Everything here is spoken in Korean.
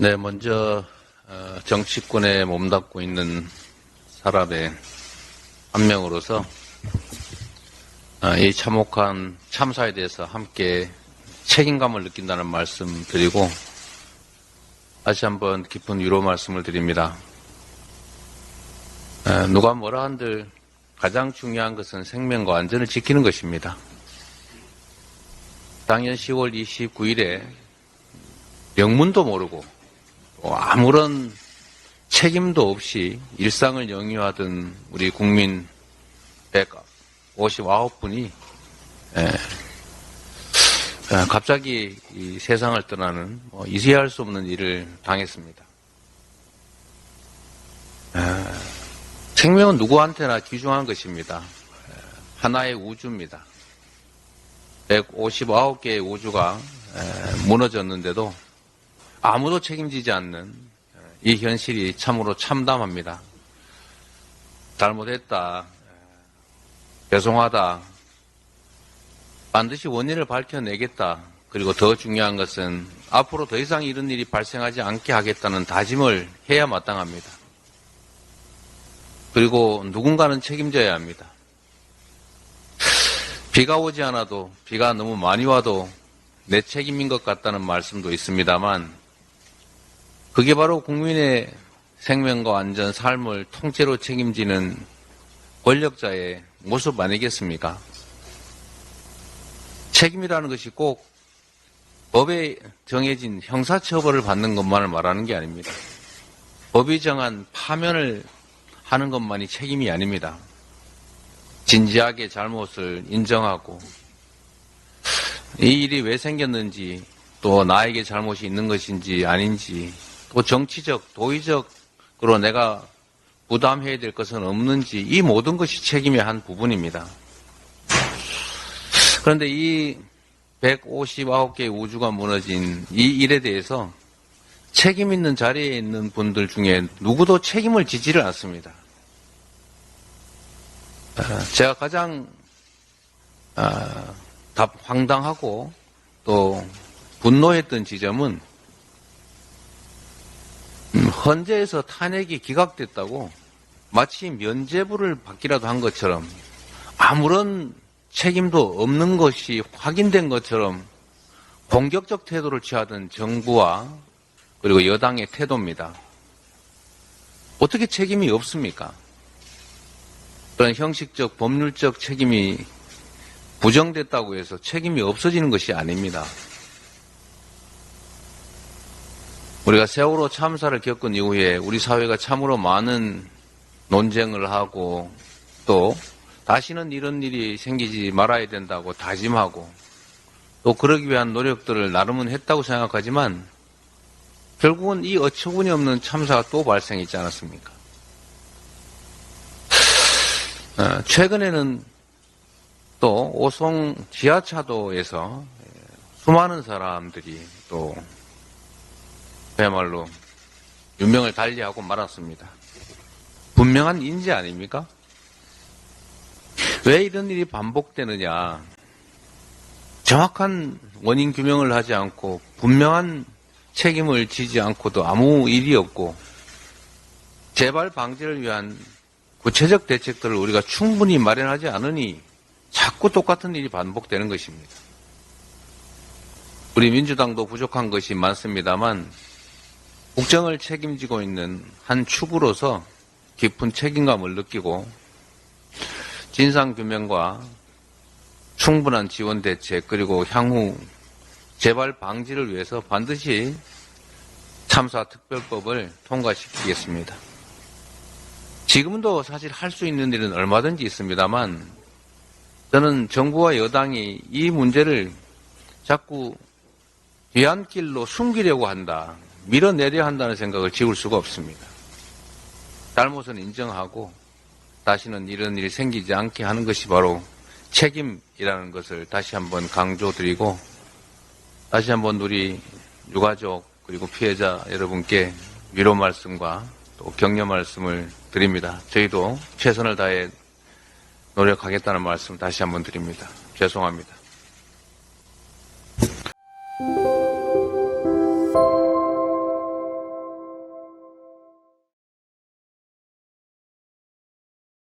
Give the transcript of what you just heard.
네, 먼저 정치권에 몸담고 있는 사람의 한 명으로서 이 참혹한 참사에 대해서 함께 책임감을 느낀다는 말씀 드리고 다시 한번 깊은 위로 말씀을 드립니다. 누가 뭐라 한들 가장 중요한 것은 생명과 안전을 지키는 것입니다. 작년 10월 29일에 영문도 모르고 아무런 책임도 없이 일상을 영위하던 우리 국민 159분이 갑자기 이 세상을 떠나는 이해할 수 없는 일을 당했습니다. 생명은 누구한테나 귀중한 것입니다. 하나의 우주입니다. 159개의 우주가 무너졌는데도 아무도 책임지지 않는 이 현실이 참으로 참담합니다. 잘못했다, 죄송하다, 반드시 원인을 밝혀내겠다, 그리고 더 중요한 것은 앞으로 더 이상 이런 일이 발생하지 않게 하겠다는 다짐을 해야 마땅합니다. 그리고 누군가는 책임져야 합니다. 비가 오지 않아도, 비가 너무 많이 와도 내 책임인 것 같다는 말씀도 있습니다만 그게 바로 국민의 생명과 안전, 삶을 통째로 책임지는 권력자의 모습 아니겠습니까? 책임이라는 것이 꼭 법에 정해진 형사처벌을 받는 것만을 말하는 게 아닙니다. 법이 정한 파면을 하는 것만이 책임이 아닙니다. 진지하게 잘못을 인정하고 이 일이 왜 생겼는지, 또 나에게 잘못이 있는 것인지 아닌지, 또 정치적, 도의적으로 내가 부담해야 될 것은 없는지, 이 모든 것이 책임의 한 부분입니다. 그런데 이 159개의 우주가 무너진 이 일에 대해서 책임 있는 자리에 있는 분들 중에 누구도 책임을 지지를 않습니다. 제가 가장 황당하고 또 분노했던 지점은 헌재에서 탄핵이 기각됐다고 마치 면죄부를 받기라도 한 것처럼 아무런 책임도 없는 것이 확인된 것처럼 공격적 태도를 취하던 정부와 그리고 여당의 태도입니다. 어떻게 책임이 없습니까? 그런 형식적, 법률적 책임이 부정됐다고 해서 책임이 없어지는 것이 아닙니다. 우리가 세월호 참사를 겪은 이후에 우리 사회가 참으로 많은 논쟁을 하고 또 다시는 이런 일이 생기지 말아야 된다고 다짐하고 또 그러기 위한 노력들을 나름은 했다고 생각하지만 결국은 이 어처구니 없는 참사가 또 발생했지 않았습니까? 최근에는 또 오송 지하차도에서 수많은 사람들이 또 그야말로 유명을 달리하고 말았습니다. 분명한 인지 아닙니까? 왜 이런 일이 반복되느냐? 정확한 원인 규명을 하지 않고 분명한 책임을 지지 않고도 아무 일이 없고 재발 방지를 위한 구체적 대책들을 우리가 충분히 마련하지 않으니 자꾸 똑같은 일이 반복되는 것입니다. 우리 민주당도 부족한 것이 많습니다만 국정을 책임지고 있는 한 축으로서 깊은 책임감을 느끼고 진상규명과 충분한 지원 대책 그리고 향후 재발 방지를 위해서 반드시 참사특별법을 통과시키겠습니다. 지금도 사실 할 수 있는 일은 얼마든지 있습니다만 저는 정부와 여당이 이 문제를 자꾸 뒤안길로 숨기려고 한다, 밀어내려 한다는 생각을 지울 수가 없습니다. 잘못은 인정하고 다시는 이런 일이 생기지 않게 하는 것이 바로 책임이라는 것을 다시 한번 강조드리고 다시 한번 우리 유가족 그리고 피해자 여러분께 위로 말씀과 또 격려 말씀을 드립니다. 저희도 최선을 다해 노력하겠다는 말씀 다시 한번 드립니다. 죄송합니다.